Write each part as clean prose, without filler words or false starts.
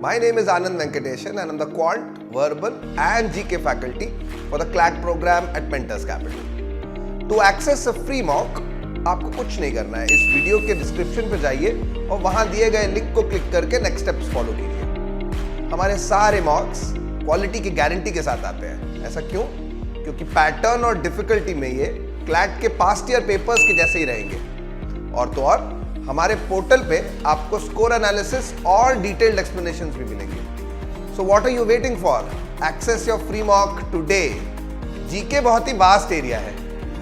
My name is Anand Venkateshan and I'm the Quant, Verbal and GK faculty for the CLAT program at Mentors Capital. To access a free mock, आपको कुछ नहीं करना है, इस video के description पे जाइए और वहां दिए गए लिंक को क्लिक करके नेक्स्ट स्टेप्स फॉलो कीजिए। हमारे सारे मॉक्स क्वालिटी की गारंटी के साथ आते हैं। ऐसा क्यों? क्योंकि पैटर्न और डिफिकल्टी में ये क्लैट के पास्ट ईयर पेपर्स के जैसे ही रहेंगे। और तो और हमारे पोर्टल पे आपको स्कोर एनालिसिस और डिटेल्ड एक्सप्लेनेशंस भी मिलेंगे। So what are you waiting for? Access your free mock today. GK बहुत ही वास्ट एरिया है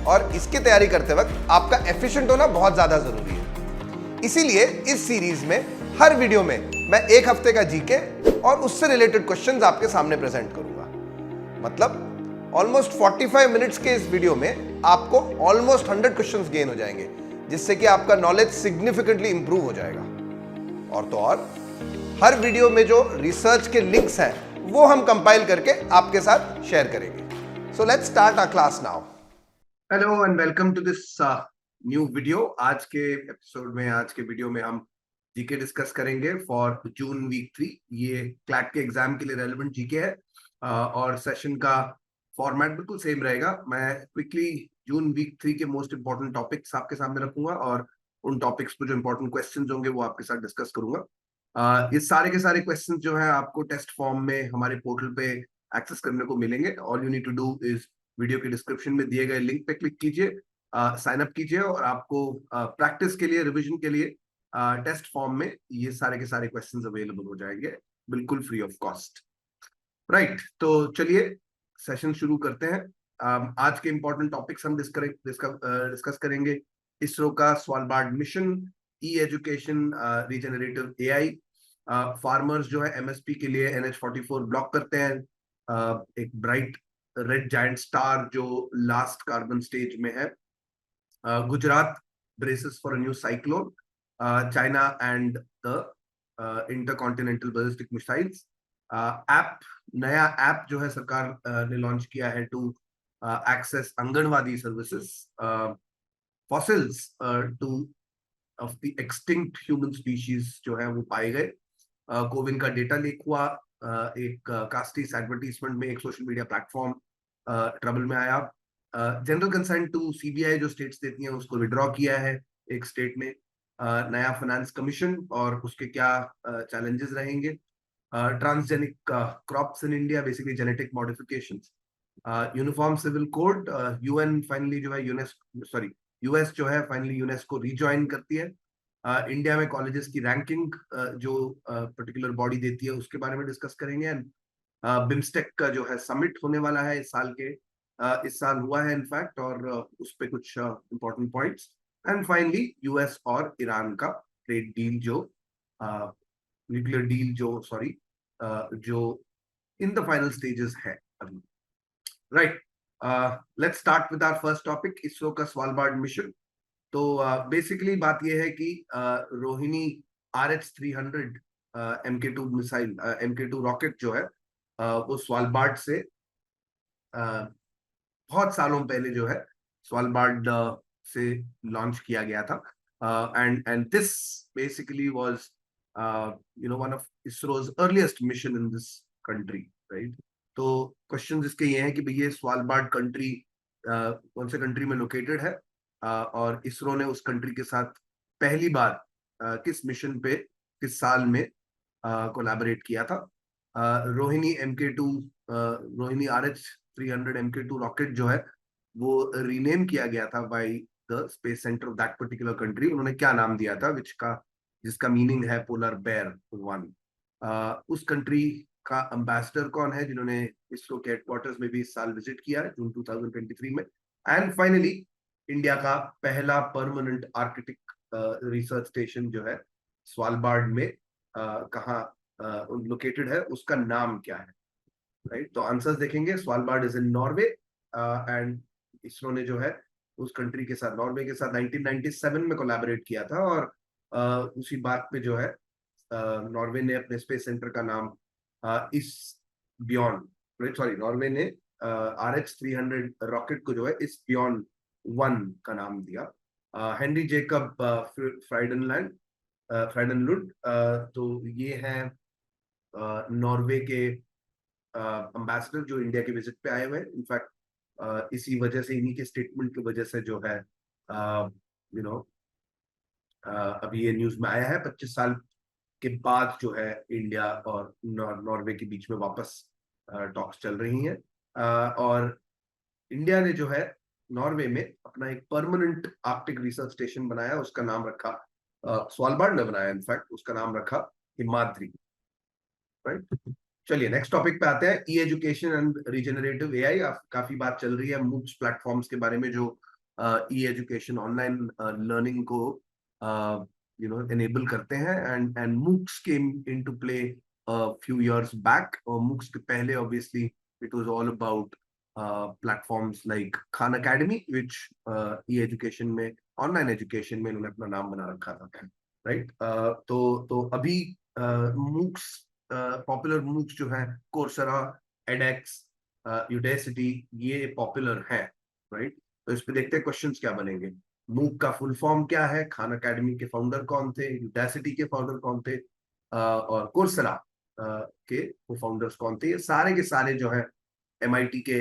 और इसकी तैयारी करते वक्त आपका एफिशिएंट होना बहुत ज्यादा जरूरी है। इसीलिए इस सीरीज में हर वीडियो में मैं एक हफ्ते का जीके और उससे रिलेटेड क्वेश्चंस आपके सामने प्रेजेंट करूंगा। मतलब ऑलमोस्ट 45 मिनट्स के इस वीडियो में आपको ऑलमोस्ट 100 क्वेश्चंस गेन हो जाएंगे, जिससे कि आपका नॉलेज सिग्निफिकेंटली इंप्रूव हो जाएगा। और तो और हर वीडियो में जो रिसर्च के लिंक्स हैं वो हम कंपाइल करके आपके साथ शेयर करेंगे। So let's start our class now. Hello and welcome to this new video. आज के एपिसोड में, आज के वीडियो में हम जीके डिस्कस करेंगे फॉर जून वीक 3। ये क्लैट के एग्जाम के लिए रेलेवेंट जीके है और सेशन का फॉर्मेट बिल्कुल सेम रहेगा। मैं क्विकली जून वीक 3 के मोस्ट इंपॉर्टेंट टॉपिक्स आपके सामने रखूंगा और उन टॉपिक्स पे जो इंपॉर्टेंट क्वेश्चंस होंगे वो आपके साथ डिस्कस करूंगा। ये सारे के सारे क्वेश्चंस जो है आपको टेस्ट फॉर्म में हमारे पोर्टल पे एक्सेस करने को मिलेंगे। All you need to do is video के डिस्क्रिप्शन में दिए गए लिंक पे क्लिक कीजिए, साइन अप कीजिए और आपको प्रैक्टिस के लिए, रिविजन के लिए टेस्ट फॉर्म में ये सारे के सारे क्वेश्चंस अवेलेबल हो जाएंगे बिल्कुल फ्री ऑफ कॉस्ट। राइट, तो चलिए सेशन शुरू करते हैं। आज के इंपॉर्टेंट टॉपिक्स हम डिस्कस करेंगे। इसरो का स्वालबार्ड मिशन, ई एजुकेशन, रीजनरेटिव एआई, फार्मर्स जो है एमएसपी के लिए NH44 ब्लॉक करते हैं, एक ब्राइट रेड जायंट स्टार जो लास्ट कार्बन स्टेज में है, Gujarat braces for a new cyclone, China and the intercontinental ballistic missiles, app, नया ऐप जो है सरकार ने लॉन्च किया है to access Anganwadi services, fossils two of the extinct human species जो है वो पाए गए, कोविन का डेटा लीक हुआ, एक कास्टिस्ट एडवर्टीजमेंट में एक सोशल मीडिया प्लेटफॉर्म ट्रबल में आया, जनरल कंसेंट टू सीबीआई जो स्टेट्स देती हैं उसको विड्रॉ किया है एक स्टेट ने, नया फाइनेंस कमीशन और उसके क्या चैलेंजेस रहेंगे, transgenic crops in India, basically genetic modifications, uniform civil code, UN finally जो है यूएस जो है फाइनली यूनेस्को रिजॉइन करती है, इंडिया में कॉलेजेस की रैंकिंग जो पर्टिकुलर बॉडी देती है उसके बारे में डिस्कस करेंगे। एंड बिम्स्टेक का जो है समिट होने वाला है इस साल हुआ है इनफैक्ट, और उस पर कुछ important points. And finally US और ईरान का ट्रेड डील जो न्यूक्लियर डील जो इन द फाइनल स्टेजेस है अभी। Right, let's start with our first topic, ISRO का स्वालबार्ड मिशन। तो बेसिकली बात यह है कि Rohini RH-300 MK2 missile, MK2 rocket जो है वो स्वालबार्ड से बहुत सालों पहले जो है स्वालबार्ड से लॉन्च किया गया था। And this basically was one of ISRO's earliest mission in this country, right. तो क्वेश्चन इसके ये हैं कि भैया स्वालबार्ड कंट्री कौन से कंट्री में लोकेटेड है, और इसरो ने उस कंट्री के साथ पहली बार किस मिशन पे किस साल में कोलैबोरेट किया था। रोहिणी RH-300 MK2 रॉकेट जो है वो रीनेम किया गया था by the space centre of that particular country. उन्होंने क्या नाम दिया था जिसका मीनिंग है पोलर बेयर 1। उस कंट्री का एम्बेसडर कौन है जिन्होंने इसरो के हेडक्वार्टर्स में भी इस साल विजिट किया है जून 2023 में। एंड फाइनली इंडिया का पहला परमानेंट आर्कटिक रिसर्च स्टेशन जो है स्वालबार्ड में कहाँ लोकेटेड है, उसका नाम क्या है, राइट। तो आंसर्स देखेंगे। Svalbard is in Norway and ISRO ने जो है उस कंट्री के साथ, नॉर्वे के साथ 1997 में कोलैबोरेट किया था, और उसी बात पे जो है नॉर्वे ने अपने स्पेस सेंटर का नाम नॉर्वे ने RH-300 रॉकेट को जो है इस बियॉन्ड 1 का नाम दिया। हेनरी जेकब फ्राइडनलुंड, तो ये है नॉर्वे के एम्बेसडर जो इंडिया के विजिट पे आए हुए हैं। इनफैक्ट इसी वजह से, इन्हीं के स्टेटमेंट की वजह से जो है यू नो अभी ये न्यूज में आया है 25 साल के बाद जो है इंडिया और नॉर्वे के बीच में वापस टॉक्स चल रही हैं। और इंडिया ने जो है नॉर्वे में अपना एक परमानेंट आर्कटिक रिसर्च स्टेशन बनाया, उसका नाम रखा स्वालबार्ड ने बनाया, इनफैक्ट उसका नाम रखा हिमाद्री, राइट। चलिए नेक्स्ट टॉपिक पे आते हैं, ई एजुकेशन एंड रीजनरेटिव एआई। काफी बात चल रही है मूक्स प्लेटफॉर्म्स के बारे में, जो ई एजुकेशन ऑनलाइन लर्निंग को एनेबल करते हैं। And MOOCs came into play few years back, और मूक्स के पहले obviously it was all about platforms like Khan academy, which E education में, ऑनलाइन एजुकेशन में इन्होंने अपना नाम बना रखा था, राइट। तो अभी मूक्स, पॉपुलर मूक्स जो है कोर्सेरा, एडेक्स, यूडेसिटी, ये पॉपुलर है, राइट। तो इस पे देखते हैं क्वेश्चंस क्या बनेंगे। मूक का फुल फॉर्म क्या है, खान अकेडमी के फाउंडर कौन थे, यूडेसिटी के फाउंडर कौन थे, और कोर्सेरा के वो फाउंडर्स कौन थे। ये सारे के सारे जो है एमआईटी के,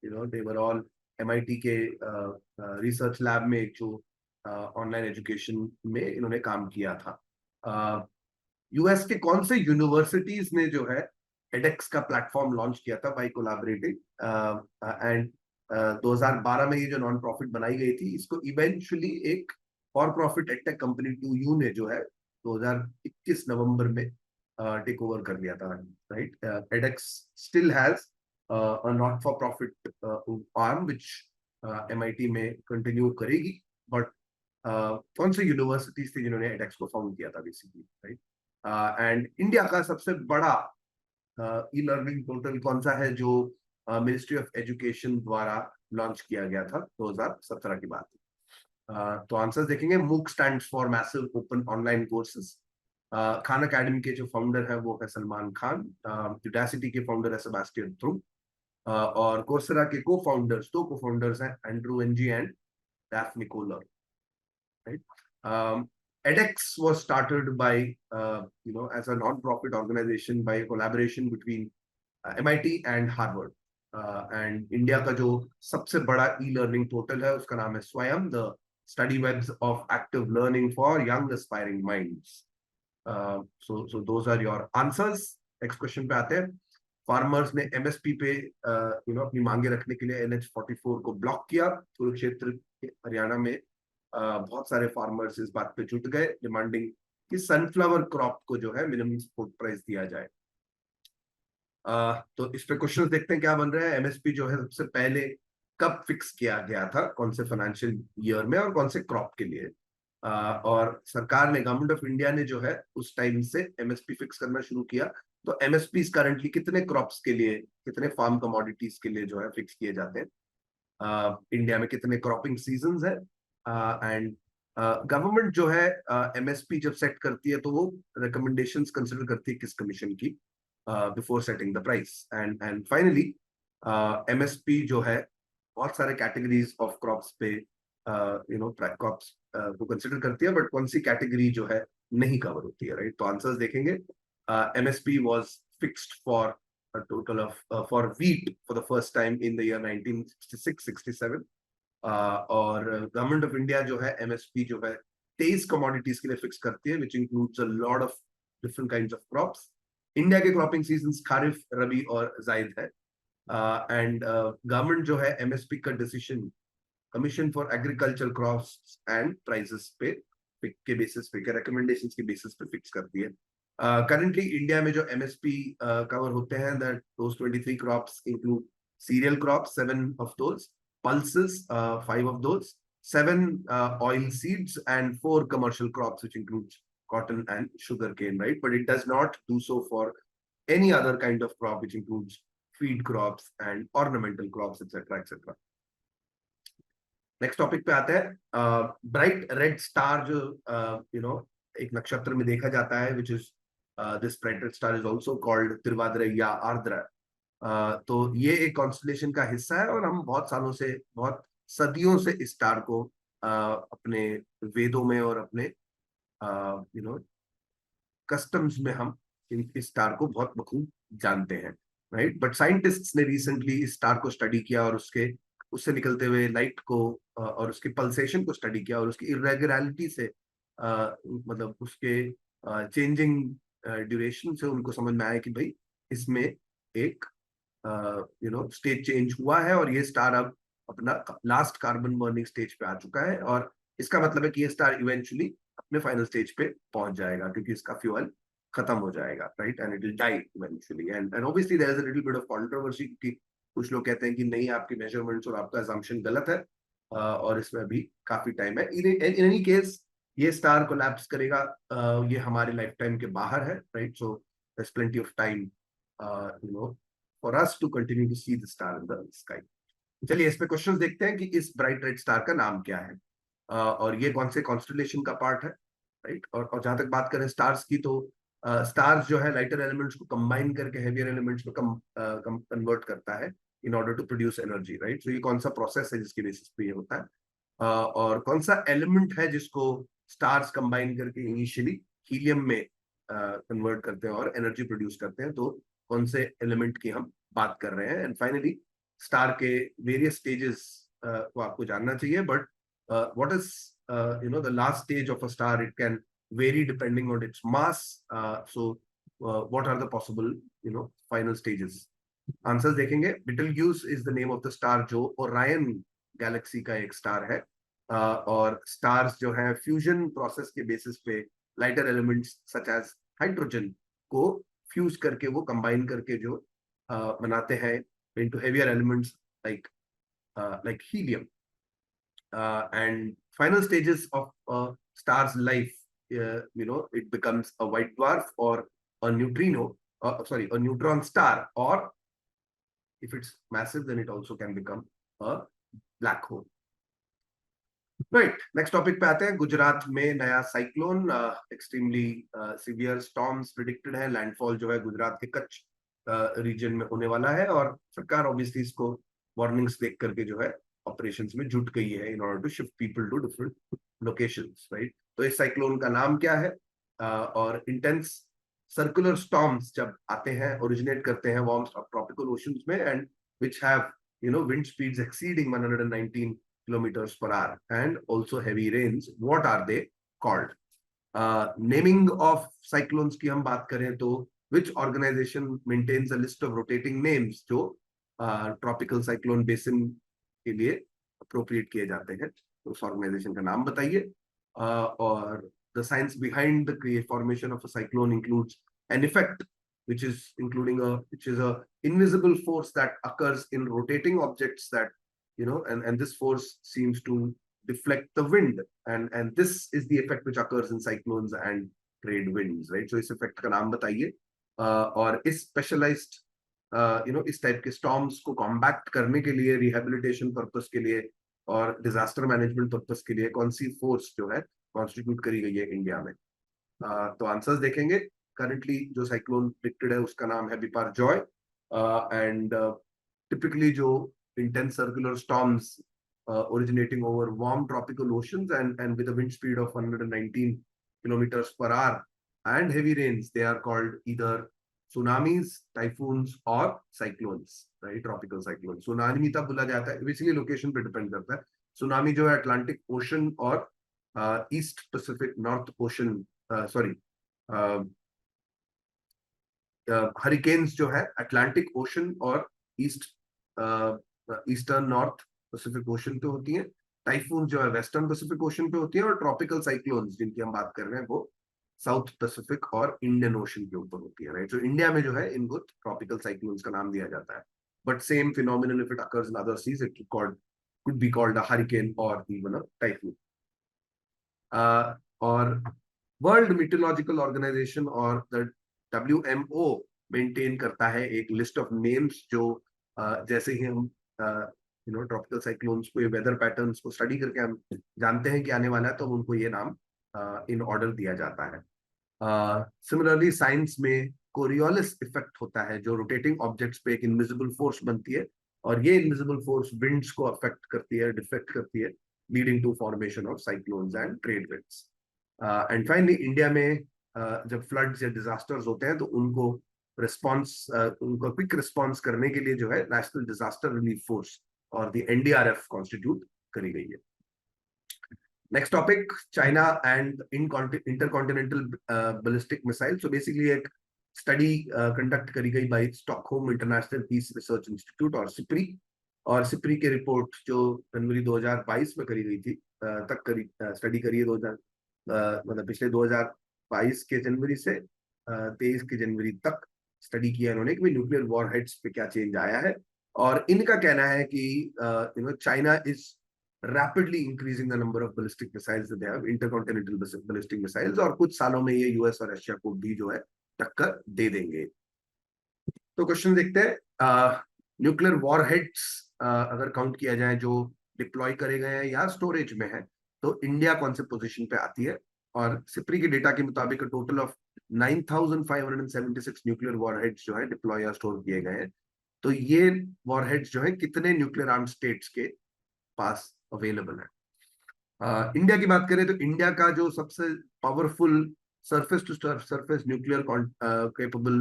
दे वर ऑल एमआईटी के रिसर्च लैब में, जो ऑनलाइन एजुकेशन में इन्होंने काम किया था। यूएस के कौन से यूनिवर्सिटीज ने जो है एडेक्स का प्लेटफॉर्म लॉन्च किया था बाय कोलैबोरेटिंग, एंड 2012 में ये जो नॉन प्रॉफिट बनाई गई थी, इसको इवेंचुअली एक for profit edtech company 2U ने जो है 2021 नवंबर में टेक ओवर कर लिया था, right. एडेक्स still has a not for profit arm which MIT में कंटिन्यू करेगी, बट कौन से यूनिवर्सिटीज थी जिन्होंने एडेक्स को फाउंड किया था बेसिकली, राइट। एंड इंडिया का सबसे बड़ा ई लर्निंग पोर्टल कौन सा है, जो मिनिस्ट्री ऑफ एजुकेशन द्वारा लॉन्च किया गया था 2017 की बात है। तो आंसर्स देखेंगे। MOOC stands for massive open online courses. Khan academy के जो फाउंडर है वो है सलमान खान, यूडेसिटी के फाउंडर है सेबास्टियन थ्रू, और कोर्सेरा के को फाउंडर्स, दो को फाउंडर्स हैं, Andrew Ng and Daphne Koller, right. edX was started by as a non-profit organization by a collaboration between MIT and Harvard, and India का जो सबसे बड़ा e-learning portal है उसका नाम है स्वयं, the study webs of active learning for young aspiring minds. So those are your answers. Next question पे आते हैं। फार्मर्स ने एमएसपी पे अपनी मांगे रखने के लिए NH44 को ब्लॉक किया। कुरुक्षेत्र हरियाणा में बहुत सारे फार्मर्स इस बात पे जुट गए, डिमांडिंग कि सनफ्लावर क्रॉप को जो है मिनिमम सपोर्ट प्राइस दिया जाए। तो इस पे क्वेश्चन देखते हैं क्या बन रहा है। एमएसपी जो है सबसे पहले कब फिक्स किया गया था, कौन से फाइनेंशियल ईयर में और कौन से क्रॉप के लिए, और सरकार ने, गवर्नमेंट ऑफ इंडिया ने जो है उस टाइम से एमएसपी फिक्स करना शुरू किया। तो एमएसपी करंटली कितने क्रॉप्स के लिए, कितने फार्म कमोडिटीज के लिए जो है फिक्स किए जाते हैं, इंडिया में कितने क्रॉपिंग सीजन है, एंड गवर्नमेंट जो है एमएसपी जब सेट करती है तो वो रिकमेंडेशंस कंसिडर करती है किस कमीशन की, before setting the price. And finally MSP जो है बहुत सारे कैटेगरीज ऑफ क्रॉप्स पे क्रॉप्स को कंसिडर करती है, बट कौन सी कैटेगरी जो है नहीं कवर होती है, राइट। तो आंसर्स देखेंगे। MSP was fixed for a total of for wheat for the first time in the year 1966-67, और गवर्नमेंट ऑफ इंडिया जो है एमएसपी जो है 23 कमोडिटीज के लिए फिक्स करती है, which includes a lot of different kinds of crops. India के क्रॉपिंग सीजन खारिफ, रबी और जायद है, एंड गवर्नमेंट जो है एमएसपी का decision commission for agriculture crops and prices पे के बेसिस पे, के रिकमेंडेशंस के बेसिस पे फिक्स करती है। करंटली इंडिया में जो एमएसपी कवर होते हैं, that those 23 crops include cereal crops, 7 of those, pulses, 5 of those, 7 oil seeds, and 4 commercial crops, which includes cotton and sugarcane, right? But it does not do so for any other kind of crop, which includes feed crops and ornamental crops, etc., etc. Next topic पे आते हैं। Bright red star जो एक नक्षत्र में देखा जाता है, which is this bright red star is also called Thiruvathirai या आर्द्रा। तो ये एक कॉन्स्टलेशन का हिस्सा है, और हम बहुत सालों से, बहुत सदियों से इस स्टार को अपने वेदों में और अपने कस्टम्स में हम इस स्टार को बहुत बखूब जानते हैं, राइट। बट साइंटिस्ट्स ने रिसेंटली इस स्टार को स्टडी किया और उससे निकलते हुए लाइट को और उसके पल्सेशन को स्टडी किया और उसकी इरेगुलरिटी से मतलब उसके चेंजिंग ड्यूरेशन से उनको समझ में आया कि भाई इसमें एक स्टेज चेंज हुआ है और ये स्टार अब अपना लास्ट कार्बन बर्निंग स्टेज पे आ चुका है, और इसका मतलब है कि ये स्टार इवेंचुअली अपने फाइनल स्टेज पे पहुंच जाएगा क्योंकि इसका फ्यूल खत्म हो जाएगा, right, and it will die eventually. And obviously there is a little bit of controversy क्योंकि कुछ लोग कहते हैं कि नहीं, आपके मेजरमेंट्स और आपका असम्पशन गलत है और इसमें अभी काफी टाइम है। इन एनी केस ये स्टार कोलैप्स करेगा, ये हमारे लाइफ टाइम के बाहर है, right. So there is plenty of time for us to continue to see the star in the sky. चलिए इस पे क्वेश्चंस देखते हैं कि इस ब्राइट रेड स्टार का नाम क्या है और ये कौन से कॉन्स्टलेशन का पार्ट है, राइट। और जहां तक बात करें स्टार्स की, तो स्टार्स जो है लाइटर एलिमेंट्स को कंबाइन करके हेवियर एलिमेंट्स में कन्वर्ट करता है in order to produce energy, right. So ये कौन सा प्रोसेस है जिसके बेसिस पे ये होता है, और कौन सा एलिमेंट है जिसको स्टार्स कंबाइन करके इनिशियली हीलियम में कन्वर्ट करते हैं और एनर्जी प्रोड्यूस करते हैं, तो कौन से एलिमेंट की हम बात कर रहे हैं। एंड फाइनली स्टार के वेरियस स्टेजेस को आपको जानना चाहिए, but what is the last stage of a star, it can vary depending on its mass, so what are the possible final stages. Answers देखेंगे। Betelgeuse is the name of the star जो Orion galaxy का एक star है, और stars जो है fusion process के basis पे lighter elements such as hydrogen को फ्यूज करके वो कंबाइन करके जो बनाते हैं into heavier elements like helium. And final stages of a star's life, it becomes a white dwarf or a neutrino, a neutron star, or if it's massive, then it also can become a black hole. Right, next topic पे आते हैं। गुजरात में नया cyclone, extremely severe storms predicted है। Landfall जो है गुजरात के Kutch reason में होने वाला है, और सरकार ऑब्वियसली इसको वार्निंग्स देख करके जो है ऑपरेशंस में जुट गई है in order to shift people to different locations, right. तो इस साइक्लोन का नाम क्या है, और इंटेंस सर्कुलर स्टॉर्म्स जब आते हैं ओरिजिनेट करते हैं वार्म ट्रॉपिकल ओशंस में, and which have wind speeds exceeding 119 kilometers per hour and also heavy rains, what are they called? Naming of cyclones की हम बात करें तो which organization maintains a list of rotating names जो tropical cyclone basin के लिए appropriate किए जाते हैं, तो उस organization का नाम बताइए। और the science behind the formation of a cyclone includes an effect which is a invisible force that occurs in rotating objects that and this force seems to deflect the wind, and this is the effect which occurs in cyclones and trade winds, right. So इस effect का नाम बताइए, और इस specialized इस type के storms को combat करने के लिए, rehabilitation purpose के लिए और disaster management purpose के लिए कौन सी force जो है constitute करी गई है इंडिया में। तो आंसर्स देखेंगे। करंटली जो साइक्लोन प्रिडिक्टेड है उसका नाम है बिपार जॉय, एंड टिपिकली जो intense circular storms originating over warm tropical oceans and with a wind speed of 119 kilometers per hour and heavy rains, they are called either tsunamis, typhoons or cyclones, right. Tropical cyclones tsunami तब बोला जाता है, basically location पे depend करता है। Tsunami जो है Atlantic ocean और east Pacific north ocean, hurricanes जो है अटलांटिक ओशन और ईस्टर्न नॉर्थ पैसिफिक ओशन पे होती हैं। टाइफून जो है वेस्टर्न पैसिफिक ओशन पे होती है, और ट्रॉपिकल साइक्लोन्स जिनकी हम बात कर रहे हैं वो साउथ पैसिफिक और इंडियन ओशन के ऊपर होती है, राइट। तो इंडिया में जो है इनको ट्रॉपिकल साइक्लोन्स का नाम दिया जाता है, but same phenomenon if it occurs in other sees it could be called a hurricane or even a typhoon. और वर्ल्ड मीटरोलॉजिकल ऑर्गेनाइजेशन और द WMO मेंटेन करता है एक लिस्ट ऑफ नेम्स जो जैसे ही हम ट्रॉपिकल साइक्लोन्स को, वेदर पैटर्न्स को स्टडी करके हम जानते हैं कि आने वाला है, तो उनको ये नाम इन ऑर्डर दिया जाता है। सिमिलरली साइंस में कोरियोलिस इफेक्ट होता है जो रोटेटिंग ऑब्जेक्ट्स पे एक इनविजिबल फोर्स बनती है, और ये इनविजिबल फोर्स विंड्स को अफेक्ट करती है, डिफेक्ट करती है, leading to formation of cyclones and trade winds. And finally India में जब फ्लड्स या डिजास्टर्स होते हैं तो उनको उनको क्विक रिस्पॉन्स करने के लिए जो है नेशनल डिजास्टर रिलीफ फोर्स और द एनडीआरएफ कॉन्स्टिट्यूट करी गई है। Next topic, China and intercontinental ballistic missile. So basically एक स्टडी कंडक्ट करी गई by Stockholm international peace research institute और सिप्री की रिपोर्ट जो जनवरी 2022 में करी गई थी तक स्टडी करी है 2000 मतलब पिछले 2022 के जनवरी से 23 के जनवरी तक स्टडी किया इन्होंने कि न्यूक्लियर वॉरहेड्स पे क्या चेंज आया है। और इनका कहना है कि China is rapidly increasing the number of ballistic missiles that they have, intercontinental ballistic missiles, और कुछ सालों में ये यूएस और रशिया को भी जो है टक्कर दे देंगे। तो क्वेश्चन देखते हैं, न्यूक्लियर वॉरहेड्स अगर काउंट किया जाए जो डिप्लॉय करे गए हैं या स्टोरेज में है तो इंडिया कौन से पोजीशन पे आती है। और सिप्री के डेटा के मुताबिक टोटल ऑफ 9,576 न्यूक्लियर वॉरहेड्स जो है डिप्लॉय या स्टोर किए गए हैं। तो ये वॉरहेड्स जो है कितने न्यूक्लियर आर्म स्टेट्स के पास अवेलेबल है। इंडिया की बात करें तो इंडिया का जो सबसे powerful surface to surface nuclear capable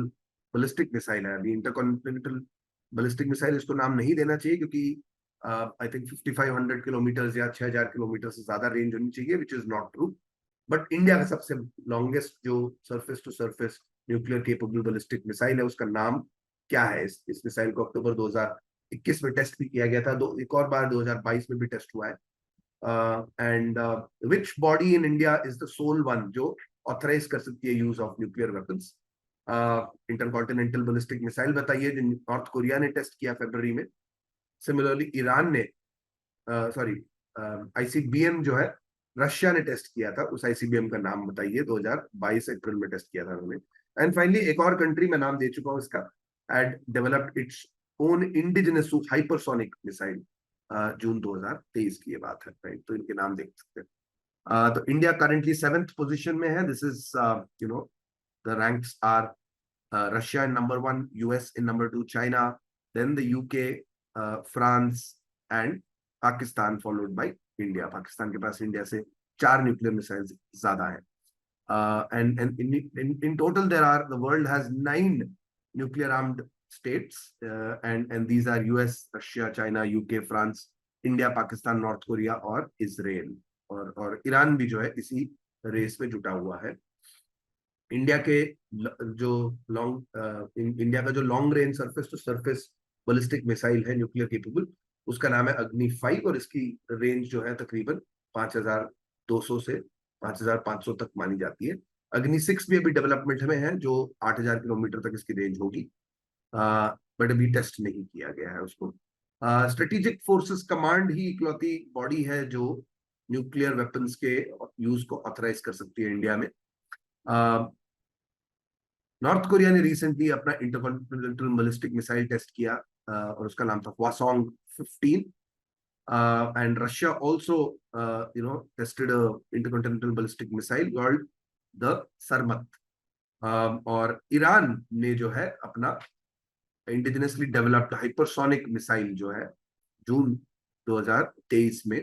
ballistic missile है, अभी इंटरकॉन्टिनेंटल बैलिस्टिक मिसाइल इसको नाम नहीं देना चाहिए क्योंकि आई थिंक 5500 किलोमीटर या 6000 किलोमीटर से ज्यादा रेंज होनी चाहिए, which is not true. But India का सबसे लॉन्गेस्ट जो surface to surface nuclear capable ballistic missile है उसका नाम क्या है। इस मिसाइल को अक्टूबर 2021 में टेस्ट भी किया गया था, एक और बार 2022 में भी टेस्ट हुआ है। And which body in India is the sole one जो ऑथराइज कर सकती है use of nuclear weapons. Intercontinental ballistic missile बताइए जो नॉर्थ कोरिया ने टेस्ट किया फरवरी में। सिमिलरली ईरान ने आईसीबीएम जो है रशिया ने टेस्ट किया था, उस आईसीबीएम का नाम बताइए, 2022 अप्रैल में टेस्ट किया था उन्होंने। एंड फाइनली एक और कंट्री में नाम दे चुका हूं इसका, had developed its own indigenous hypersonic missile, जून 2023 की ये बात है, राइट। तो इनके नाम देख सकते हैं। तो इंडिया करंटली 7th पोजीशन में है। This is the ranks are Russia in number 1, US in number 2, China, then the UK, France and Pakistan followed by India. Pakistan के पास इंडिया से 4 न्यूक्लियर मिसाइल्स ज्यादा है। And in total the world has 9 nuclear armed states, and these are US, Russia, China, UK, France, India, Pakistan, North Korea और Israel और Iran भी जो है इसी रेस में जुटा हुआ है। इंडिया का जो long range surface to surface ballistic missile है न्यूक्लियर कैपेबल, उसका नाम है अग्नि 5 और इसकी रेंज जो है तकरीबन 5200 से 5500 तक मानी जाती है। अग्नि 6 भी अभी डेवलपमेंट में है जो 8000 किलोमीटर तक इसकी रेंज होगी, बट अभी टेस्ट नहीं किया गया है उसको। स्ट्रेटेजिक फोर्सेस कमांड ही इकलौती बॉडी है जो न्यूक्लियर वेपन्स के यूज को ऑथराइज कर सकती है इंडिया में। नॉर्थ कोरिया ने रिसेंटली अपना इंटरकॉन्टिनेंटल बैलिस्टिक मिसाइल टेस्ट किया और उसका नाम था वासोंग 15। And Russia also, tested a intercontinental ballistic missile called the Sarmat. और ईरान ने जो है अपना इंडिजिनसली डेवलप्ड हाइपरसोनिक मिसाइल जो है जून 2023 में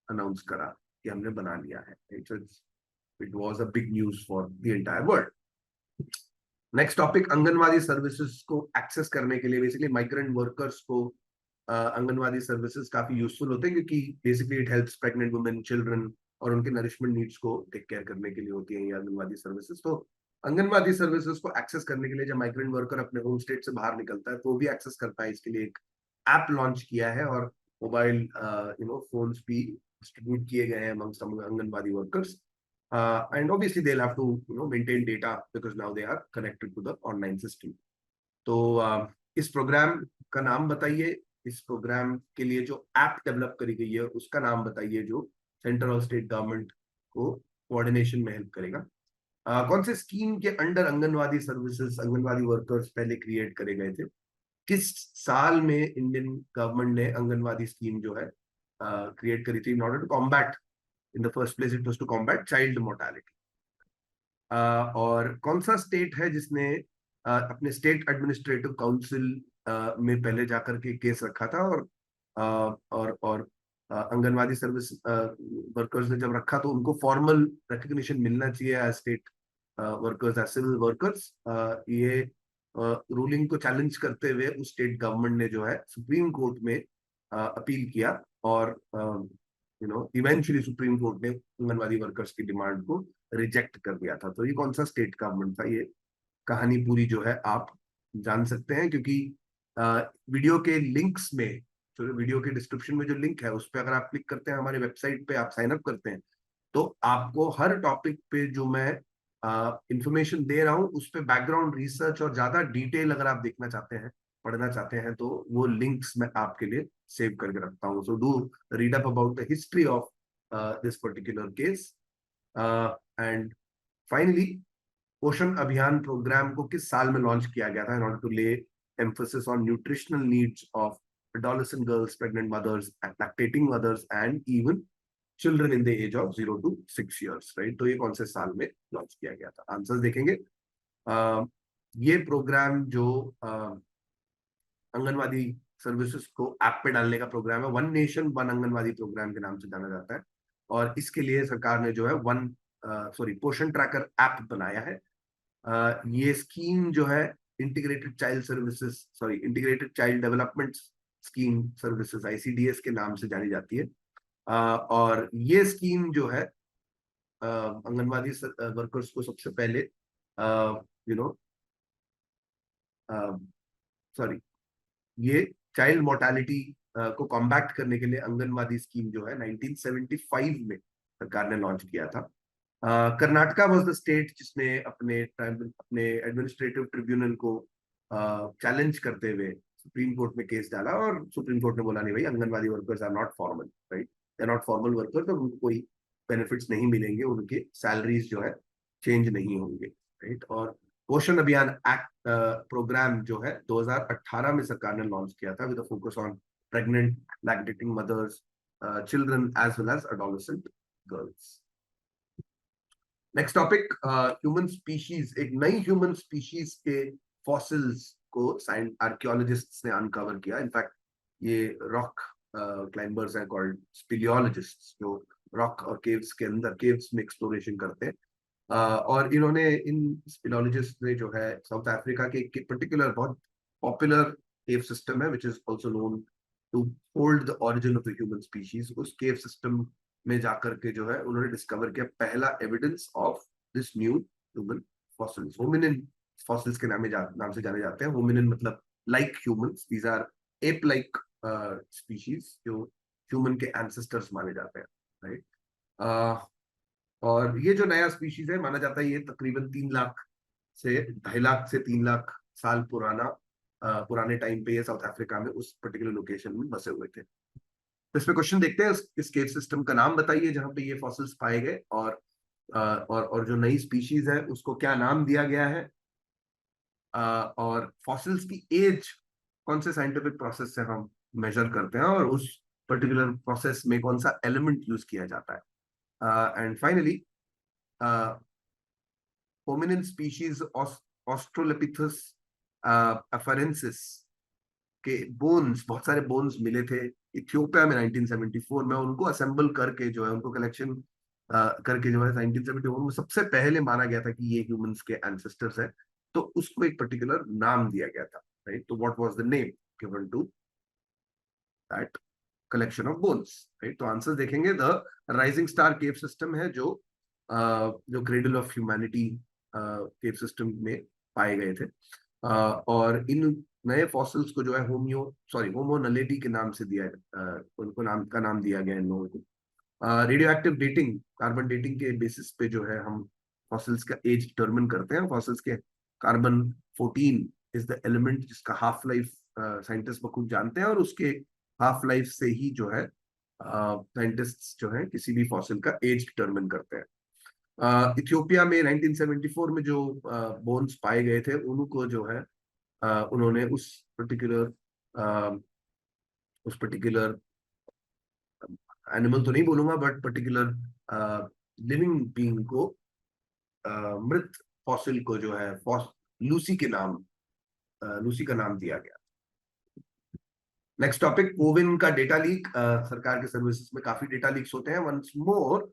अनाउंस करा कि हमने बना लिया है। It was a big news for the entire world. Next topic, anganwadi services को एक्सेस करने के लिए बेसिकली माइग्रेंट वर्कर्स को आंगनवाड़ी सर्विसेज काफी यूजफुल होते हैं क्योंकि basically it helps pregnant women, children और उनके नरिशमेंट नीड्स को टेक केयर करने के लिए होती है ये आंगनवाड़ी सर्विसेज। तो आंगनवाड़ी सर्विसेज को एक्सेस करने के लिए जब माइग्रेंट वर्कर अपने होम स्टेट से बाहर निकलता है तो वो भी एक्सेस करता है। इसके लिए एक ऐप लॉन्च किया है और मोबाइल फोन्स भी डिस्ट्रीब्यूट किए गए हैं amongst anganwadi workers, and obviously they'll have to maintain data because now they are connected to the online system. तो इस प्रोग्राम का नाम बताइए, इस प्रोग्राम के लिए जो ऐप डेवलप करी गई है उसका नाम बताइए जो सेंट्रल और स्टेट गवर्नमेंट को कोऑर्डिनेशन में हेल्प करेगा। कौन से स्कीम के under anganwadi services, anganwadi workers पहले क्रिएट करे गए थे, किस साल में इंडियन गवर्नमेंट ने आंगनवाड़ी स्कीम जो है क्रिएट करी थी in order to combat, in the first place it was to combat child mortality. और कौन सा स्टेट है जिसने अपने स्टेट एडमिनिस्ट्रेटिव काउंसिल में पहले जाकर के केस रखा था और आंगनवाड़ी सर्विस वर्कर्स ने जब रखा तो उनको फॉर्मल रिकग्निशन मिलना चाहिए as state workers as civil workers. ये रूलिंग को चैलेंज करते हुए उस स्टेट गवर्नमेंट ने जो है सुप्रीम कोर्ट में अपील किया, और इवेंचुअली सुप्रीम कोर्ट ने आंगनवाड़ी वर्कर्स की डिमांड को रिजेक्ट कर दिया था। तो ये कौन सा स्टेट गवर्नमेंट था, ये कहानी पूरी जो है आप जान सकते हैं, क्योंकि वीडियो के लिंक्स में, जो वीडियो के डिस्क्रिप्शन में जो लिंक है उस पर अगर आप क्लिक करते हैं, हमारे वेबसाइट पे आप साइन अप करते हैं, तो आपको हर टॉपिक पे जो मैं इंफॉर्मेशन दे रहा हूँ उस पे बैकग्राउंड रिसर्च और ज्यादा डिटेल अगर आप देखना चाहते हैं, पढ़ना चाहते हैं, तो वो लिंक्स मैं आपके लिए सेव करके रखता हूँ। So do read up about the history of this particular case. And finally, पोषण अभियान प्रोग्राम को किस साल में लॉन्च किया गया था इन ऑर्डर टू ले emphasis on nutritional needs of adolescent girls, pregnant mothers, lactating mothers, and even children in the age of 0 to 6 years, right? तो ये कौन से साल में लॉन्च किया गया था? आंसर्स देखेंगे। ये प्रोग्राम जो आंगनवाड़ी सर्विसेज को ऐप पे डालने का प्रोग्राम है, one nation one anganwadi programme के नाम से जाना जाता है, और इसके लिए सरकार ने जो है पोषण ट्रैकर ऐप बनाया है। ये स्कीम जो है integrated child development scheme services, ICDS के नाम से जानी जाती है। और ये स्कीम जो है आंगनवाड़ी वर्कर्स को सबसे पहले ये चाइल्ड मोर्टालिटी को कॉम्बैक्ट करने के लिए आंगनवाड़ी स्कीम जो है 1975 में सरकार ने लॉन्च किया था। कर्नाटका वाज द स्टेट जिसने अपने एडमिनिस्ट्रेटिव ट्रिब्यूनल को चैलेंज करते हुए सुप्रीम कोर्ट में केस डाला, और सुप्रीम कोर्ट ने बोला नहीं भाई, anganwadi workers are not formal, right, they are not formal workers, तो उनको कोई बेनिफिट्स नहीं मिलेंगे, उनके सैलरीज जो है चेंज नहीं होंगे, राइट। और पोषण अभियान एक्ट प्रोग्राम जो है 2018 में सरकार ने लॉन्च किया था with focus on pregnant, lactating mothers, children as well as adolescent girls. Next topic, human species. एक नई ह्यूमन स्पीशीज के फॉसिल्स को आर्कियोलॉजिस्ट्स ने अनकवर किया। इनफैक्ट ये रॉक क्लाइंबर्स हैं कॉल्ड स्पेलियोलॉजिस्ट्स, जो रॉक और केव्स के अंदर, केव्स में एक्सप्लोरेशन करते हैं। और इन्होंने, इन स्पेलियोलॉजिस्ट ने जो है साउथ अफ्रीका के एक पर्टिकुलर बहुत पॉपुलर केव सिस्टम है, which is also known to hold the origin of the human species, उस केव सिस्टम में जाकर के जो है उन्होंने डिस्कवर किया पहला evidence of this new human fossils. Hominin fossils के नाम से जाने जाते हैं। होमिनिन मतलब like humans, these are ape like species जो ह्यूमन के एंसेस्टर्स माने जाते हैं, राइट। और ये जो नया स्पीशीज है, माना जाता है ये तकरीबन 3 लाख से 2.5 लाख से 3 लाख साल पुराने टाइम पे ये साउथ अफ्रीका में उस पर्टिकुलर लोकेशन में बसे हुए थे। तो इसमें क्वेश्चन देखते हैं, इस केव सिस्टम का नाम बताइए जहां पे ये फॉसिल्स पाए गए, और जो नई स्पीशीज है उसको क्या नाम दिया गया है, और फॉसिल्स की एज कौन से साइंटिफिक प्रोसेस से हम मेजर करते हैं, और उस पर्टिकुलर प्रोसेस में कौन सा एलिमेंट यूज किया जाता है। एंड फाइनली, होमिनिन स्पीशीज ऑस्ट्रोलेपिथस अफरेंसिस के बोन्स, बहुत सारे बोन्स मिले थे इथियोपिया में 1974 में। उनको असेंबल करके जो है, उनको कलेक्शन करके जो है 1974 में सबसे पहले माना गया था कि ये ह्यूमंस के एंसेस्टर्स है, तो उसको एक पर्टिकुलर नाम दिया गया था, राइट। तो what was the name given to that collection of bones, right. तो आंसर देखेंगे, the rising star cave system है जो cradle of humanity cave system में पाए गए थे। और इन नए फॉसिल्स को जो है होमोनलेटी के नाम से उनको नाम दिया गया इन लोगों को। Radio active dating, carbon dating के बेसिस पे जो है हम फॉसिल्स का एज डिटरमिन करते हैं। फॉसिल्स के कार्बन 14 इज द एलिमेंट जिसका हाफ लाइफ साइंटिस्ट बहुत जानते हैं, और उसके हाफ लाइफ से ही जो है साइंटिस्ट जो है किसी भी फॉसिल का एज डिटरमिन करते हैं। इथियोपिया में 1974 में जो बोन्स पाए गए थे, उनको जो है उन्होंने उस पर्टिकुलर एनिमल तो नहीं बोलूंगा, बट पर्टिकुलर लिविंग बीइंग को, मृत फॉसिल को जो है लूसी का नाम दिया गया। नेक्स्ट टॉपिक, कोविन का डेटा लीक। सरकार के सर्विसेज में काफी डेटा लीक्स होते हैं। Once more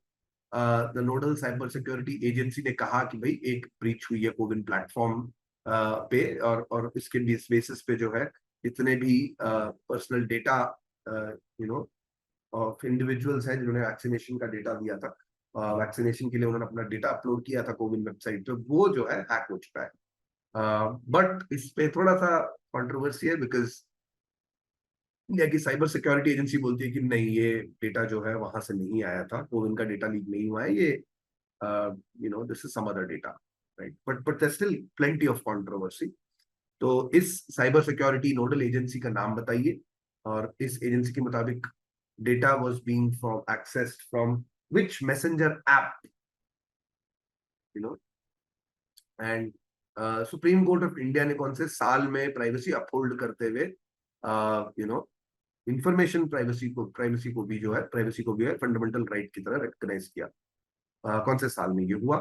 the nodal cyber security agency ने कहा कि भाई एक ब्रीच हुई है कोविन प्लेटफॉर्म पे, और इसके बेसिस पे जो है जितने भी personal data you know of individuals हैं जिन्होंने वैक्सीनेशन का डेटा दिया था, वैक्सीनेशन के लिए उन्होंने अपना डेटा अपलोड किया था कोविन वेबसाइट पे, वो जो है हैक हो चुका है। बट इस पे थोड़ा सा कंट्रोवर्सी है, बिकॉज इंडिया की साइबर सिक्योरिटी एजेंसी बोलती है कि नहीं, ये डेटा जो है वहां से नहीं आया था, कोविन का डेटा लीक नहीं हुआ है, ये this is some other data, right? But there still plenty of controversy. तो इस साइबर सिक्योरिटी नोडल एजेंसी का नाम बताइए, और इस एजेंसी के मुताबिक data was being from accessed from which messenger app, you know and supreme court of India ने कौन से साल में प्राइवेसी अपहोल्ड करते हुए इंफॉर्मेशन प्राइवेसी को भी जो है फंडामेंटल राइट की तरह रिकॉग्नाइज किया। कौन से साल में ये हुआ?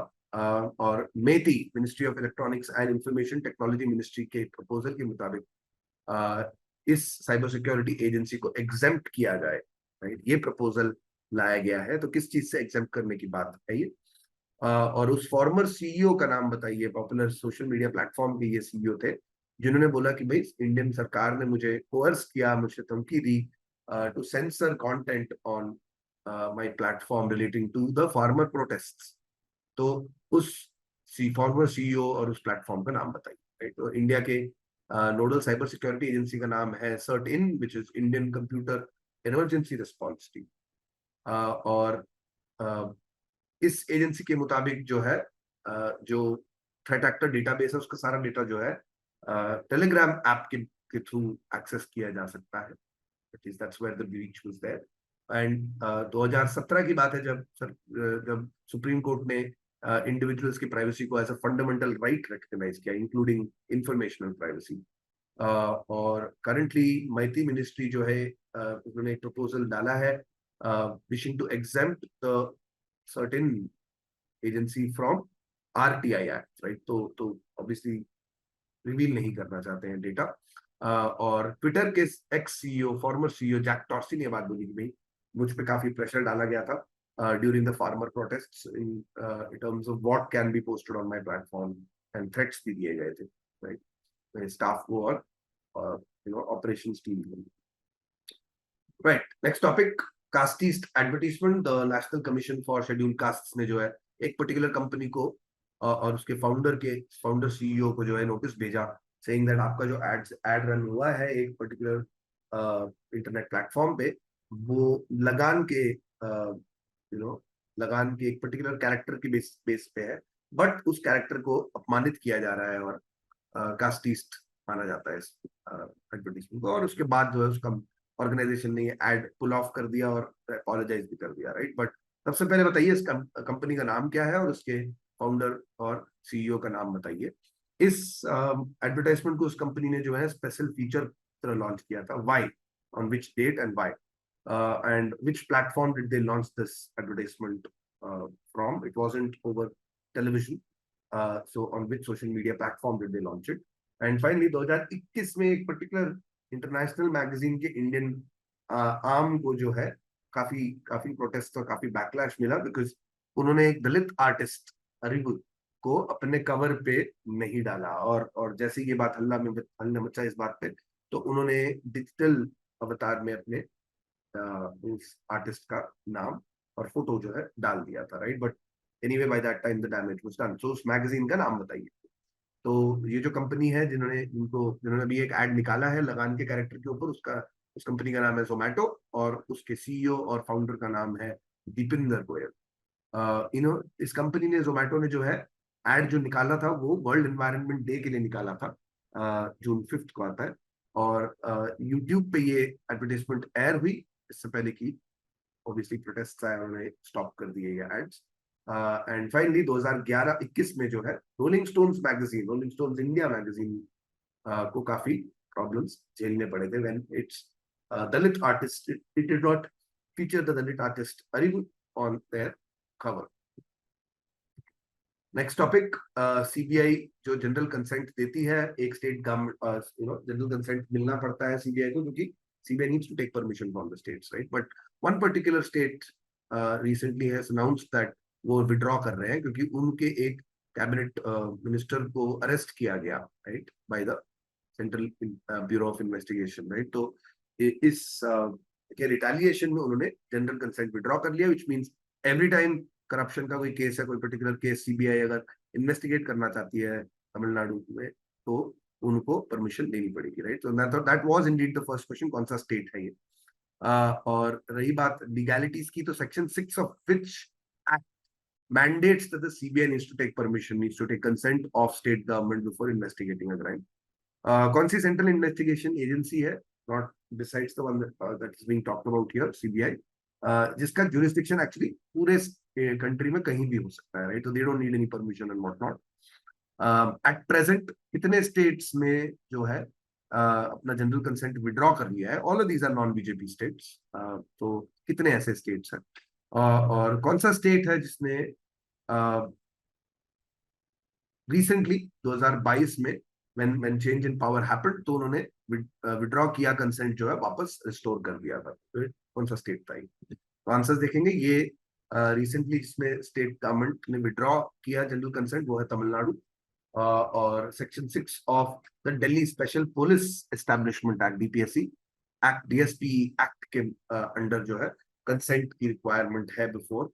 और MeitY ministry of electronics and information technology ministry के प्रपोजल के मुताबिक इस साइबर सिक्योरिटी एजेंसी को एग्जेम्प्ट किया जाए, राइट? ये प्रपोजल लाया गया है। तो किस चीज से एग्जेम्प्ट करने की बात है ये? और उस फॉर्मर सीईओ का नाम बताइए। पॉपुलर सोशल मीडिया प्लेटफॉर्म के ये सीईओ थे जिन्होंने बोला कि भाई इंडियन सरकार ने मुझे कोर्स किया, मुझे धमकी दी to censor content on my platform relating to the farmer protests. तो उस फॉर्मर सीईओ और उस प्लेटफॉर्म का नाम बताइए, राइट? तो इंडिया के नोडल साइबर सिक्योरिटी एजेंसी का नाम है CERT-In, which is Indian computer emergency response team. और इस एजेंसी के मुताबिक जो है जो थ्रेट एक्टर डेटाबेस है उसका सारा डेटा जो है टेलीग्राम ऐप के थ्रू एक्सेस किया जा सकता है। That's where the breach was there. And 2017 की बात है जब सुप्रीम कोर्ट ने इंडिविजुअल्स की प्राइवेसी को as a fundamental right recognise किया, इंक्लूडिंग इंफॉर्मेशनल प्राइवेसी। और करंटली माइती मिनिस्ट्री जो है उन्होंने एक प्रपोजल डाला है wishing to exempt the certain agency from RTI Act, right? तो obviously रिवील नहीं करना चाहते हैं डेटा। और ट्विटर के ex CEO former CEO Jack Dorsey ने बात बोली कि भाई मुझ पे काफी प्रेशर डाला गया था during the farmer protests in terms of what can be posted on my platform, and threats भी दिए गए थे, राइट? स्टाफ को और ऑपरेशंस टीम को, right? Next topic, casteist advertisement. The national commission for schedule caste ने जो है एक पर्टिकुलर कंपनी को और उसके फाउंडर सीईओ को जो है नोटिस भेजा, सेइंग दैट आपका जो एड रन हुआ है एक पर्टिकुलर इंटरनेट प्लेटफॉर्म पे, वो लगान के एक पर्टिकुलर कैरेक्टर की बेस पे है, बट उस कैरेक्टर को अपमानित किया जा रहा है और कास्टिस्ट माना जाता है इस एडवर्टीजमेंट को। और उसके बाद जो है उसका ऑर्गेनाइजेशन ने एड पुल ऑफ कर दिया और अपॉलोजाइज भी कर दिया, राइट? बट सबसे पहले बताइए इस कंपनी का नाम क्या है और उसके फाउंडर और सीईओ का नाम बताइए। इस एडवर्टाइजमेंट को उस कंपनी ने जो है स्पेशल फीचर तरह लॉन्च किया था। Why, on which date and why, and which platform did they launch this advertisement from? It wasn't over television, so on which social media platform did they launch it? And finally 2021 में एक particular international magazine के Indian arm को जो है काफी protest और काफी backlash मिला, बिकॉज उन्होंने एक दलित आर्टिस्ट अरिबु को अपने कवर पे नहीं डाला, और जैसे ये बात हल्ला मचा इस बात पे, तो उन्होंने डिजिटल अवतार में अपने उस आर्टिस्ट का नाम और फोटो जो है डाल दिया था, right? But anyway by that time the damage was done. So उस मैगजीन का नाम बताइए। तो ये जो कंपनी है जिन्होंने अभी एक एड निकाला है लगान के कैरेक्टर के ऊपर, उस कंपनी का नाम है जोमैटो, और उसके सीईओ और फाउंडर का नाम है दीपिंदर गोयल। इस कंपनी ने, जोमैटो ने जो है एड जो निकाला था वो वर्ल्ड एनवायरनमेंट डे के लिए निकाला था, जून 5 को आता है, और यूट्यूब पे ये एडवर्टाइजमेंट एयर हुई इससे पहले की ऑब्वियसली प्रोटेस्ट आए, उन्होंने स्टॉप कर दिए ये एड्स। एंड फाइनली 2011-21 में जो है रोलिंग स्टोन्स इंडिया मैगजीन को काफी प्रॉब्लम्स झेलने पड़े थे when it's Dalit artist, it did not feature the Dalit artist Arivu on their cover. Next topic, CBI जो जनरल कंसेंट देती है, एक स्टेट गवर्नमेंट जनरल कंसेंट मिलना पड़ता है सीबीआई को, क्योंकि CBI needs to take permission from the states, right? But one particular state recently has announced that वो विड्रॉ कर रहे हैं क्योंकि उनके एक कैबिनेट मिनिस्टर को अरेस्ट किया गया, right, by the central bureau of investigation, right. तो इस के रिटेलिएशन में उन्होंने जनरल कंसेंट विड्रॉ कर लिया, which means every time corruption का कोई केस है, कोई पर्टिकुलर केस सीबीआई अगर इन्वेस्टिगेट करना चाहती है तमिलनाडु में, तो उनको परमिशन लेनी पड़ेगी, राइट। तो that was Indeed the first question, कौन सा स्टेट है ये। और रही बात लीगैलिटीज की, तो section 6 of which act mandates that the CBI needs to take permission, needs to take consent of state government before investigating a crime. कौन सी सेंट्रल इन्वेस्टिगेशन एजेंसी है, not besides the one that is being talked about here, CBI, जिसका jurisdiction actually पूरे country में कहीं भी हो सकता है, राइट। तो they don't need any permission and what not. At present कितने स्टेट्स में जो है अपना जनरल कंसेंट विड्रॉ कर लिया है, all of these are non BJP states. तो कितने ऐसे स्टेट्स हैं, और कौन सा स्टेट है जिसने रिसेंटली 2022 में when change in power happened, तो उन्होंने विड्रॉ किया कंसेंट जो है वापस रिस्टोर कर दिया था, तो कौन सा स्टेट था ये। तो आंसर्स देखेंगे, ये रिसेंटली इसमें स्टेट गवर्नमेंट ने विड्रॉ किया जनरल कंसेंट, वो है तमिलनाडु। और section 6 of the Delhi special police establishment act, DPSC act, DSP act के अंडर जो है कंसेंट की रिक्वायरमेंट है before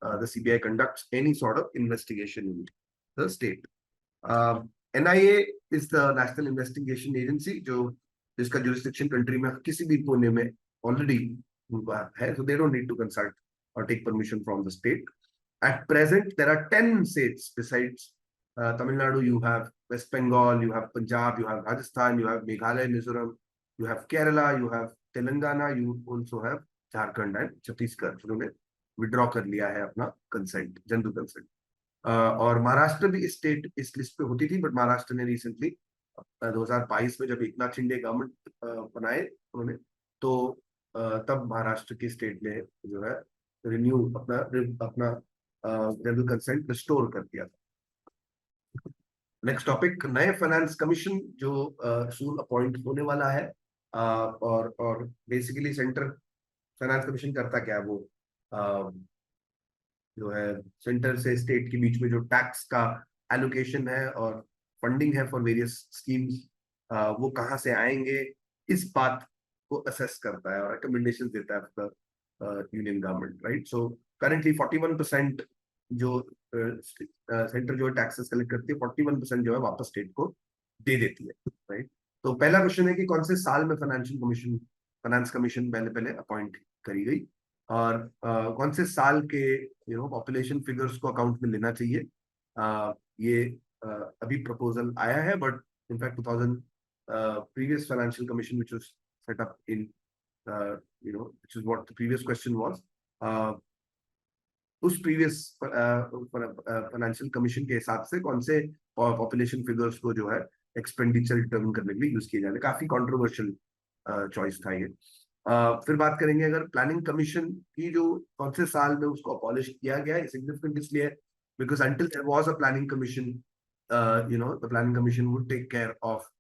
the CBI conducts any sort of investigation in the state. NIA is the national investigation agency, जो जिसका jurisdiction country में किसी भी कोने में ऑलरेडी है, so they don't need to consult or take permission from the state. At present, there are 10 states besides Tamil Nadu. You have West Bengal, you have Punjab, you have Rajasthan, you have Meghalaya, Mizoram, you have Kerala, you have Telangana, you also have Jharkhand and Chhattisgarh, जिन्होंने withdraw कर लिया है अपना consent, general consent. और महाराष्ट्र भी इस state इस list पे होती थी, बट महाराष्ट्र ने रिसेंटली 2022 में जब एकनाथ शिंदे गवर्नमेंट बनाए उन्होंने, तो तब महाराष्ट्र के स्टेट ने जो है रिन्यू अपना जनरल कंसेंट रिस्टोर कर दिया था। नेक्स्ट टॉपिक, नए फाइनेंस कमीशन जो सून अपॉइंट होने वाला है, और बेसिकली सेंटर फाइनेंस कमीशन करता क्या है, वो जो है सेंटर से स्टेट के बीच में जो टैक्स का एलोकेशन है और फंडिंग है फॉर वेरियस स्कीम्स, वो कहाँ से आएंगे, इस बात को असेस करता है और रिकमेंडेशन देता है union government, right. So currently 41% जो सेंटर जो है टैक्सेस कलेक्ट करती है, 41% जो है वापस स्टेट को दे देती है, राइट। तो पहला क्वेश्चन है कि कौन से साल में फाइनेंस कमीशन पहले अपॉइंट करी गई, और कौन से साल के पॉपुलेशन फिगर्स को अकाउंट में लेना चाहिए। ये अभी प्रपोजल आया है, but in fact 2000 previous financial commission which was set up in which is what the previous question was, उस previous financial commission के हिसाब से कौन से population figures को जो है expenditure determine करने के लिए यूज किए जाने, काफी controversial choice था ये। फिर बात करेंगे अगर प्लानिंग कमीशन की जो कौन से साल में उसको अबॉलिश किया गया है, सिग्निफिकेंट इसलिए because until there was a planning commission, the planning commission would take care of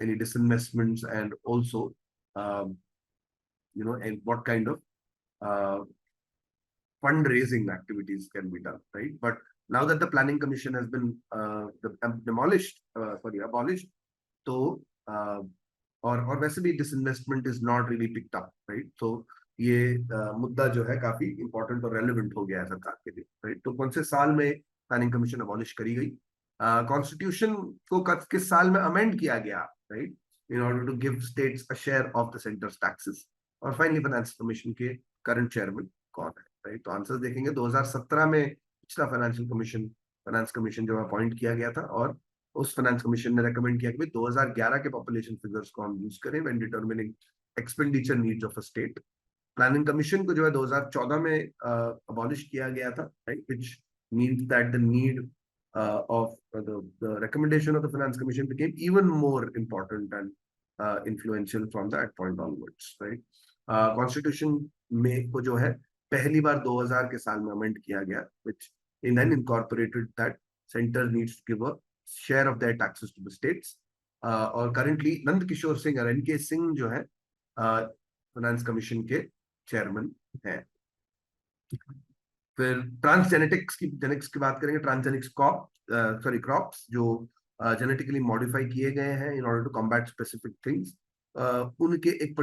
any disinvestments and also and what kind of fundraising activities can be done, right? But now that the planning commission has been abolished, तो और वैसे भी disinvestment is not really picked up, right? So ये मुद्दा जो है काफी important और रेलेवेंट हो गया है सरकार के लिए, राइट। तो कौन से साल में प्लानिंग कमीशन अबॉलिश करी गई, कॉन्स्टिट्यूशन को किस साल में अमेंड किया गया, right, in order to give states a share of the centre's taxes, और फाइनली फाइनेंस कमीशन के करंट चेयरमैन कौन है, राइट। तो आंसर्स देखेंगे, 2017 में पिछला फाइनेंस कमीशन जो अपॉइंट किया गया था, और उस फाइनेंस कमीशन ने रेकमेंड किया कि 2011 के पॉपुलेशन फिगर्स को हम यूज करें when determining expenditure needs of a state. Planning commission को जो है 2014 में अबॉलिश किया गया था, right, which means that the need of the recommendation of the finance commission became even more important and influential from that point onwards, right. Constitution में को जो है पहली बार 2000 के साल में अमेंड किया गया, which in then incorporated that center needs to give a share of their taxes to the states, और currently नंद किशोर सिंह और एनके सिंह जो है फाइनेंस कमीशन के चेयरमैन हैं। फिर जेनेटिक्स की बात करेंगे। ट्रांसजेनिक्स क्रॉप्स जो जेनेटिकली मॉडिफाई किए गए हैं in order to combat specific things, उनके एक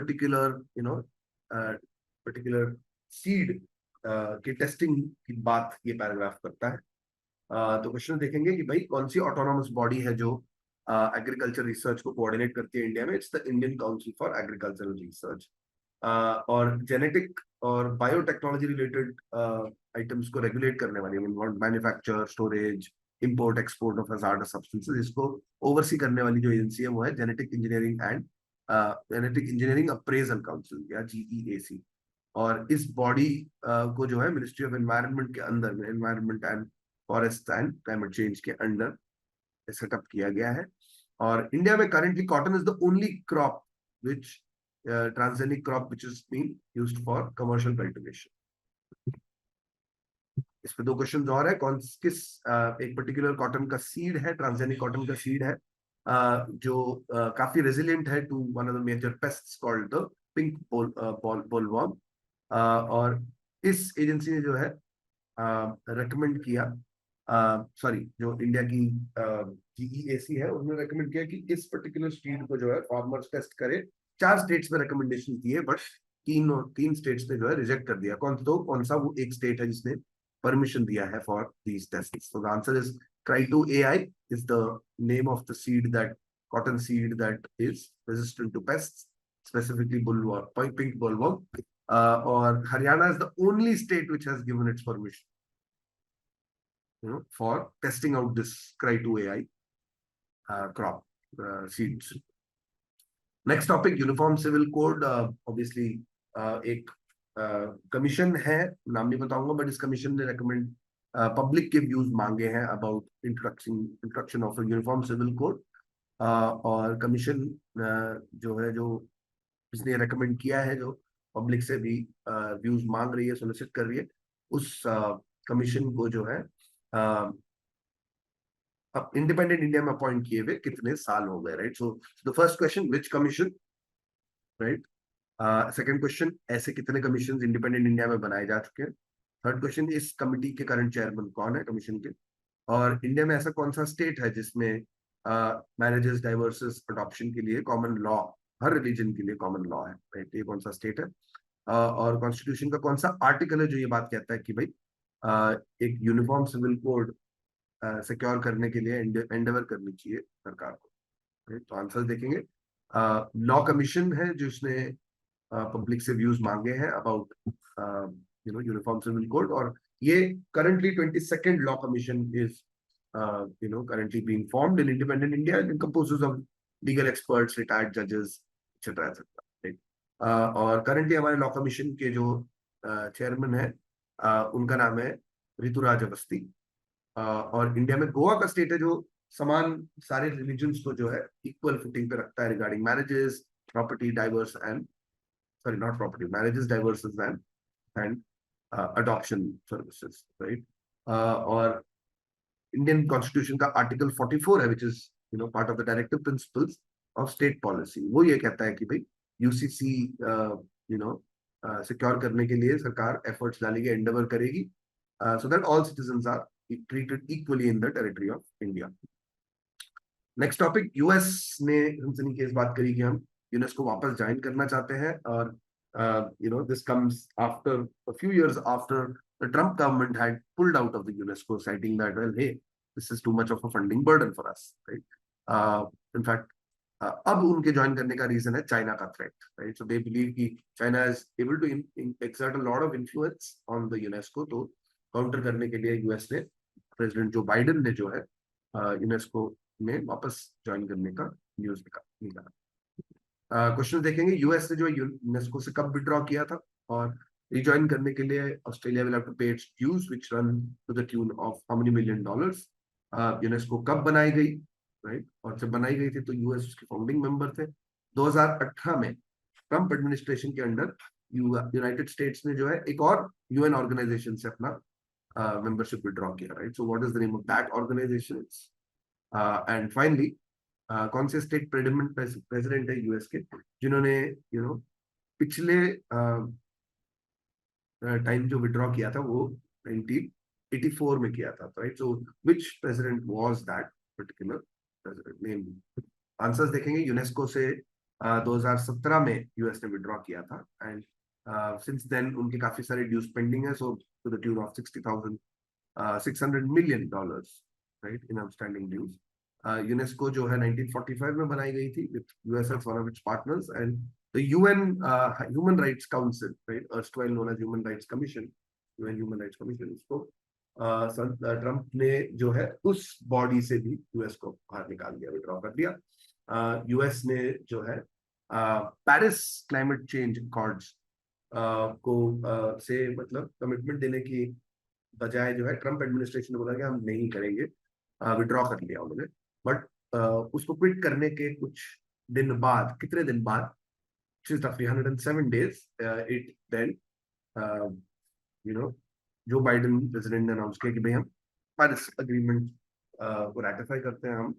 पर्टिकुलर सीड की टेस्टिंग की बात ये पैराग्राफ करता है। तो क्वेश्चन देखेंगे कि भाई कौन सी ऑटोनॉमस बॉडी है जो एग्रीकल्चर रिसर्च को कोऑर्डिनेट करती है इंडिया में। It's the Indian council for agricultural research. और जेनेटिक और बायोटेक्नोलॉजी रिलेटेड आइटम्स को रेगुलेट करने वाली manufacture, storage, import export of hazardous substances, इसको ओवरसी करने वाली जो एजेंसी है वो है जेनेटिक इंजीनियरिंग अप्रेजल काउंसिल या GEAC। और इस बॉडी को जो है मिनिस्ट्री ऑफ एनवायरनमेंट के अंदर में, environment and forest and climate change के अंडर सेटअप किया गया है। और इंडिया में currently cotton is the only crop which transgenic crop which is being used for commercial cultivation। इस पे 2 क्वेश्चन और है। एक पर्टिकुलर कॉटन का सीड है, ट्रांसजेनिक कॉटन का सीड है, जो काफी रेजिलिएंट है to one of the major pests called the pink bollworm. और इस एजेंसी ने जो है रेकमेंड किया, जो इंडिया की GEAC है, उन्होंने रेकमेंड किया कि इस पर्टिकुलर सीड को जो है फार्मर्स टेस्ट करे। 4 स्टेट्स में रिकमेंडेशन दिए, बट 3 स्टेट्स ने जो है रिजेक्ट कर दिया। कौन सा वो एक स्टेट है जिसने परमिशन दिया है for these tests? So the answer is CRY2 AI is the name of the cotton seed that is resistant to pests, specifically pink bollworm. Or Haryana is the only state which has given its permission, for testing out this CRY2 AI crop seeds. Next topic uniform civil code. Obviously एक commission है, नाम नहीं बताऊंगा, but इस commission ने recommend public के views मांगे हैं about introduction of uniform civil code. और कमीशन जो इसने रेकमेंड किया है, जो पब्लिक से भी व्यूज मांग रही है, सोलिसिट कर रही है, उस कमीशन को जो है अब इंडिपेंडेंट इंडिया में अपॉइंट किए हुए कितने साल हो गए, right? So the first question, which commission, right? Second question, ऐसे कितने कमीशन इंडिपेंडेंट इंडिया में बनाए जा चुके हैं? थर्ड क्वेश्चन, इस कमिटी के करंट चेयरमैन कौन है कमीशन के? और इंडिया में ऐसा कौन सा स्टेट है जिसमें मैरिजेस, डाइवर्सेस, अडॉप्शन के लिए कॉमन लॉ, हर रिलीजन के लिए कॉमन लॉ है, राइट? ये कौन सा स्टेट है? और कॉन्स्टिट्यूशन का कौन सा आर्टिकल है जो ये बात कहता है कि भाई एक यूनिफॉर्म सिविल कोड सिक्योर करने के लिए एंडेवर करनी चाहिए सरकार को? तो आंसर देखेंगे। लॉ कमीशन है जिसने पब्लिक से व्यूज मांगे हैं अबाउट यूनिफॉर्म सिविल कोड, और ये currently 22nd law commission is currently being formed in independent India and composes of legal experts, retired judges, etc. etc. और करंटली हमारे लॉ कमीशन के जो चेयरमैन है उनका नाम है ऋतुराज अवस्थी। और इंडिया में गोवा का स्टेट है जो समान सारे रिलीजन्स को जो है इक्वल फुटिंग पे रखता है regarding marriages, property, divorce and not property, marriages, divorces and adoption services, right? और इंडियन कॉन्स्टिट्यूशन का आर्टिकल 44 है, which is part of the directive principles of state policy. वो ये कहता है कि भाई यूसीसी सिक्योर करने के लिए सरकार एफर्ट्स डालेगी, एंडेवर करेगी, so that all citizens are treated equally in the territory of India. Next topic, US ने हमसे केस बात करी कि हम यूनेस्को वापस ज्वाइन करना चाहते हैं, और this comes after a few years after the Trump government had pulled out of the UNESCO, citing that, well, hey, this is too much of a funding burden for us, right? In fact, अब उनके join करने का reason है China का threat, right? So they believe कि China is able to exert a lot of influence on the UNESCO. तो counter करने के लिए यूएस ने, प्रेसिडेंट जो बाइडेन ने जो है यूनेस्को में वापस ज्वाइन करने का न्यूज निकाला। क्वेश्चन देखेंगे, यूएस ने जो यूनेस्को से कब विड्रॉ किया था, और रिज्वाइन करने के लिए Australia will have to pay its dues which run to the tune of how many $1 million। UNESCO कब बनाई गई, राइट? और जब बनाई गई थी तो यूएस उसके फाउंडिंग मेंबर थे। 2018 में ट्रम्प एडमिनिस्ट्रेशन के अंडर यूनाइटेड स्टेट्स ने जो है एक और यूएन ऑर्गेनाइजेशन से अपना मेंबरशिप विड्रॉ किया, right? So what is the name of that organisation? And finally कौन से स्टेट प्रेसिडेंट है यूएस के जिन्होंने पिछले टाइम जो विड्रॉ किया था वो 1984 में किया था, right? So which president was that particular president? Name answers देखेंगे। यूनेस्को से 2017 में यूएस ने विड्रॉ किया था, एंड सिंस देन उनके काफी सारे ड्यूज पेंडिंग है, so to the tune of $600 million, right, in outstanding dues. UNESCO जो है 1945 में बनाई गई थी with US as one of its partners, and the UN human rights council, right, erstwhile known as human rights commission, UN human rights commission, इसको Trump ने जो है उस बॉडी से भी यूएस को बाहर निकाल दिया, विड्रॉ कर दिया। यूएस ने जो है पेरिस क्लाइमेट चेंज अकॉर्ड्स को से मतलब कमिटमेंट देने की बजाय जो है ट्रम्प एडमिनिस्ट्रेशन ने बोला कि हम नहीं करेंगे, विड्रॉ कर लिया उन्होंने। बट उसको क्विट करने के कुछ दिन बाद, कितने दिन बाद, 307 days, it then Joe Biden president ने अनाउंस किया कि भाई हम पेरिस अग्रीमेंट को रैटिफाई करते हैं हम,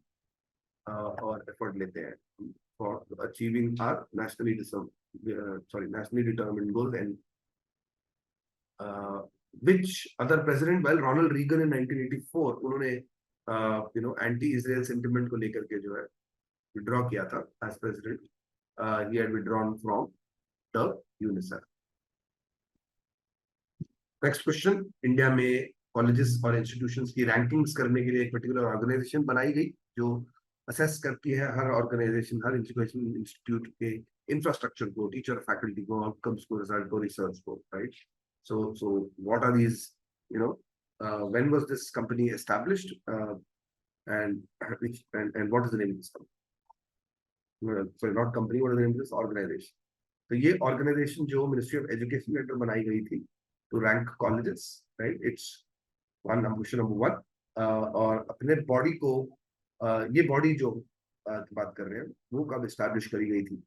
और एफर्ट लेते हैं for achieving our nationally determined goals, and which other president? Well, Ronald Reagan in 1984 उन्होंने एंटी इजराइल सेंटिमेंट को लेकर के जो है विड्रॉ किया था as president. he had withdrawn from the UNICEF. Next question, India में कॉलेजेस और इंस्टीट्यूशंस की रैंकिंग्स करने के लिए एक पर्टिकुलर ऑर्गेनाइजेशन बनाई गई जो असेस करती है हर ऑर्गेनाइजेशन, हर एजुकेशन इंस्टीट्यूट के इंफ्रास्ट्रक्चर को, टीचर फैकल्टी को, आउटकम्स को, रिजल्ट को, रिसर्च को, right? So what are these, when was this company established, and what is the name of this company? Sorry, not company, what is the name of this organization? तो ये organisation जो ministry of education में under बनाई गई थी to rank colleges, right? It's question number 1। और अपने body को, ये बॉडी जो बात कर रहे हैं वो कब एस्टैब्लिश करी गई थी?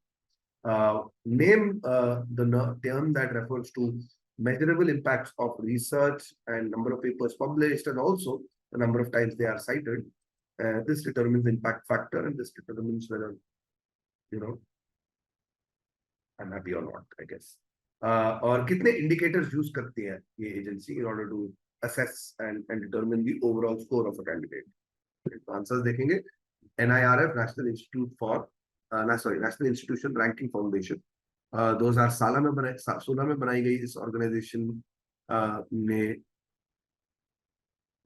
Name the term that refers to measurable impacts of research and number of papers published, and also the number of times they are cited. This determines the impact factor, and this determines whether I'm happy or not, I guess. और कितने indicators use करती है ये agency in order to assess and determine the overall score of a candidate? Answers देखेंगे। NIRF, National Institute for National Institution Ranking Foundation, 2016 में बनाई गई इस ऑर्गेनाइजेशन ने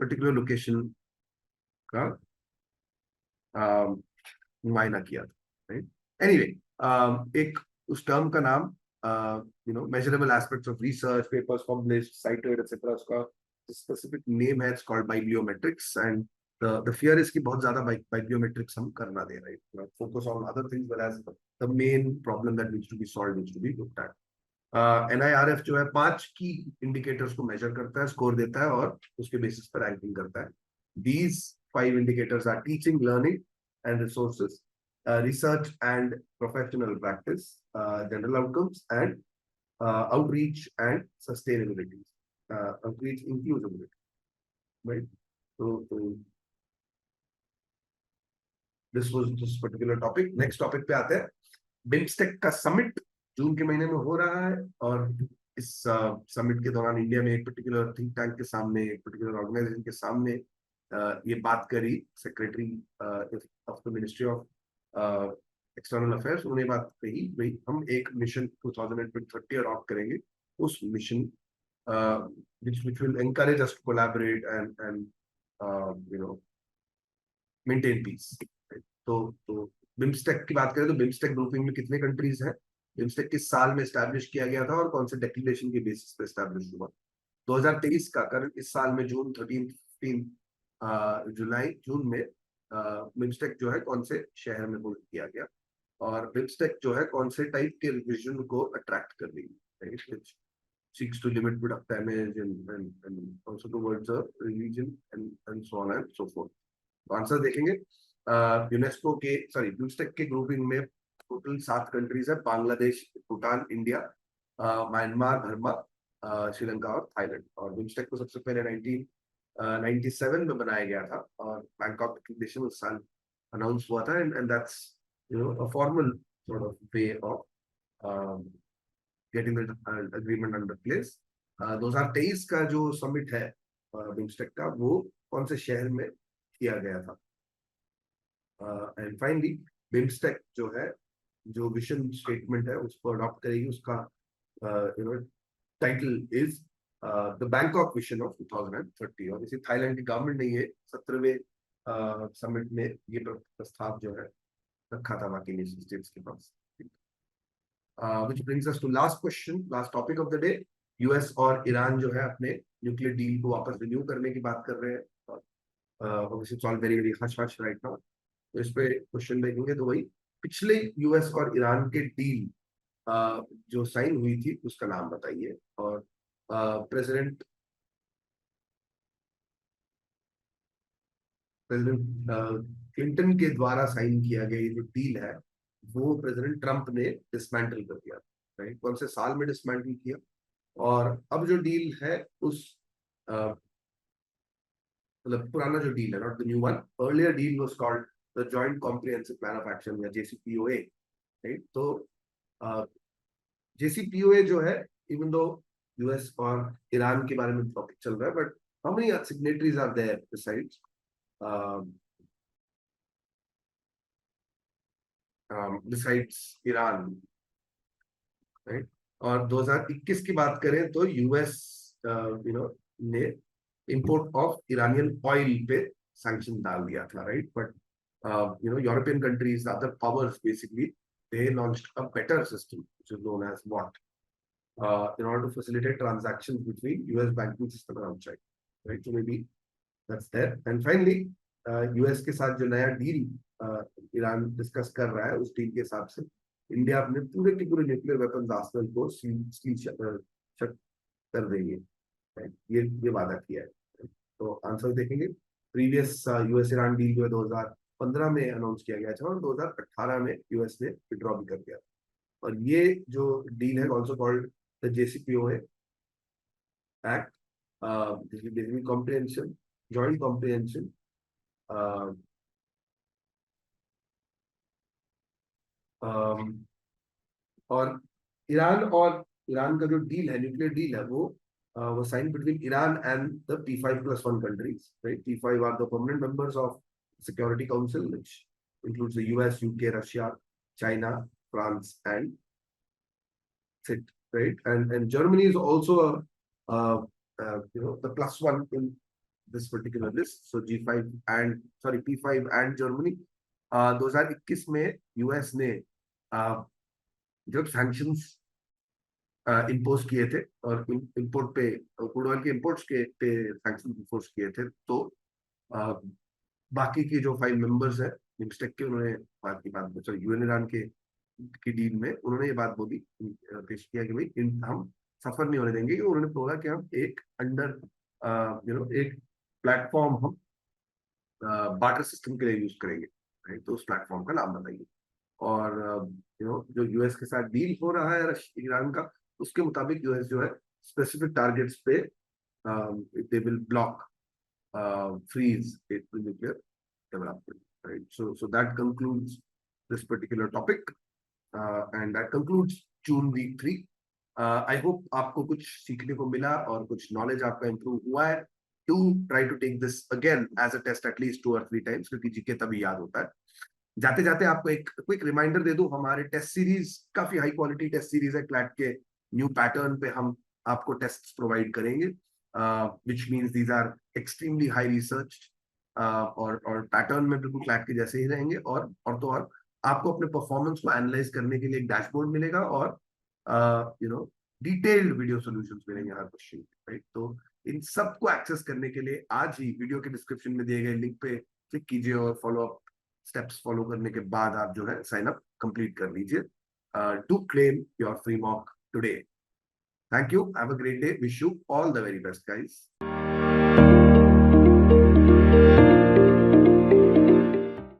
पर्टिकुलर लोकेशन का मुआयना किया था, राइट? एनीवे, एक उस टर्म का नाम measurable aspects of research, papers published, cited etcetera, उसका स्पेसिफिक नेम है, it's called biometrics, and the fear is कि बहुत ज्यादा बायोमेट्रिक्स हम करना दे रहे हैं, focus on other things, whereas the main problem that needs to be solved needs to be looked at. NIRF जो है 5 की इंडिकेटर्स को मेजर करता है, स्कोर देता है और उसके बेसिस पर रैंकिंग करता है। These 5 indicators are teaching, learning and resources, research and professional practice, general outcomes, and outreach and sustainability, outreach inclusivity, right? So this was this particular topic. Next topic पे आते हैं। बिम्स्टेक का summit जून के महीने में हो रहा है, और इस समिट के दौरान इंडिया में एक पर्टिकुलर थिंक टैंक के सामने, एक पर्टिकुलर ऑर्गेनाइजेशन के सामने ये बात करी secretary of the ministry of external affairs. उन्होंने बात कही भाई हम एक मिशन 2030 अडॉप्ट करेंगे, उस mission which will encourage us to collaborate and maintain peace. तो बिम्स्टेक की बात करें तो बिम्स्टेक ग्रुपिंग में कितने कंट्रीज हैं? बिम्स्टेक किस साल में एस्टैब्लिश किया गया था और कौन से डिक्लेरेशन के बेसिस पे एस्टैब्लिश हुआ? 2023 का, करंट इस साल में जून 13 जून में बिम्स्टेक जो है कौन से शहर में होल्ड किया गया, और बिम्स्टेक जो है कौन से टाइप के रिविजन को अट्रैक्ट कर रही है? seeks to limit product damage and also towards a religion and so on and so forth. तो आंसर देखेंगे। यूनेस्को के बिम्स्टेक के ग्रुपिंग में टोटल 7 कंट्रीज है, Bangladesh, Bhutan, India, Myanmar, Burma, Sri Lanka और थाईलैंड। और बिम्स्टेक को सबसे पहले 1997 में बनाया गया था, और बैंकॉक डिक्लेरेशन उस साल अनाउंस हुआ था, and that's a formal sort of way of getting the agreement under place. 2023 का जो समिट है बिम्स्टेक का, वो कौन से शहर में किया गया था? एंड फाइनली बिम्स्टेक जो है, जो विजन स्टेटमेंट है उसको अडॉप्ट करेगी, उसका you know title is the Bangkok vision of 2030। और इसी थाईलैंड की गवर्नमेंट ने ये 17वें समिट में ये प्रस्ताव जो है रखा था बाकी नेशन स्टेट्स के पास। which brings us to last question, last topic of the day। US और ईरान जो है अपने न्यूक्लियर डील को वापस रिन्यू करने की बात कर रहे हैं। obviously it's all very very hush hush right now। तो इस पे क्वेश्चन देखेंगे तो वही पिछले यूएस और ईरान के डील जो साइन हुई थी उसका नाम बताइए। और प्रेसिडेंट क्लिंटन के द्वारा साइन किया गया ये जो डील है वो प्रेसिडेंट ट्रंप ने डिसमेंटल कर दिया, राइट? कौन से साल में डिसमेंटल किया? और अब जो डील है उस मतलब पुराना जो डील है, not the new one, earlier deal was called the joint comprehensive plan of action या JCPOA, राइट? तो JCPOA जो है, इवन दो यूएस और ईरान के बारे में टॉपिक चल रहा है, but how many signatories are there besides Iran, right? और 2021 की बात करें तो यूएस ने इंपोर्ट ऑफ इरानियन ऑयल पे सैंक्शन डाल दिया था, right? But European countries, other powers basically they launched a better system which is known as WAT in order to facilitate transactions between US banking system and outside, right? So maybe that's there। And finally US के साथ जो नया deal Iran discuss कर रहा है, उस deal के हिसाब से इंडिया अपने पूरे के पूरे न्यूक्लियर वेपन्स आर्सेनल को सील शट कर देंगे, right? ये वादा किया है। तो आंसर देखेंगे। प्रीवियस यूएस ईरान डील जो है 2015 में अनाउंस किया गया था और 2018 में यूएस ने विड्रॉ भी कर दिया। और ये जो डील है also called the JCPOA act, basically comprehension, joint comprehension और ईरान का जो डील है, न्यूक्लियर डील है, वो sign between Iran and the P5+1 countries, right? P5 are the permanent members of Security Council, which includes the US, UK, Russia, China, France, and sit, right? And Germany is also the +1 in this particular list। So P5 and Germany 2021 में US ने जब sanctions impose किए थे और import पे crude oil के imports पे sanction impose किए थे, तो बाकी के जो 5 मेंबर्स हैं बिम्स्टेक के, उन्होंने यूएन ईरान की डील में उन्होंने ये बात बोली, पेश किया कि भाई हम सफर नहीं होने देंगे। उन्होंने बोला कि हम एक एक प्लेटफॉर्म हम बार्टर सिस्टम के लिए यूज करेंगे, राइट? तो उस प्लेटफॉर्म का नाम बताइए। और जो यूएस के साथ डील हो रहा है ईरान का, उसके मुताबिक यूएस जो है स्पेसिफिक टारगेट्स पे they will block, freeze nuclear development, right? So that concludes this particular topic and that concludes June week 3। I hope आपको कुछ सीखने को मिला और कुछ नॉलेज आपका इंप्रूव हुआ है। Do try to take this again as a test at least 2 or 3 times, क्योंकि जीके तभी याद होता है। जाते जाते आपको एक क्विक रिमाइंडर दे दूं, हमारे टेस्ट सीरीज काफी हाई क्वालिटी टेस्ट सीरीज है। क्लैट के न्यू पैटर्न पे हम आपको टेस्ट्स प्रोवाइड करेंगे, which means these are extremely high research और पैटर्न में बिल्कुल क्लैट के जैसे ही रहेंगे। और तो और आपको अपने परफॉर्मेंस को एनालाइज करने के लिए एक डैशबोर्ड मिलेगा और डिटेल्ड वीडियो सॉल्यूशंस मिलेंगे हर क्वेश्चन, राइट? तो इन सबको एक्सेस करने के लिए आज ही वीडियो के डिस्क्रिप्शन में दिए गए लिंक पे क्लिक कीजिए और फॉलो अप स्टेप्स फॉलो करने के बाद आप जो है साइन अप कंप्लीट कर लीजिए to claim your free mock today. Thank you, have a great day, wish you all the very best guys.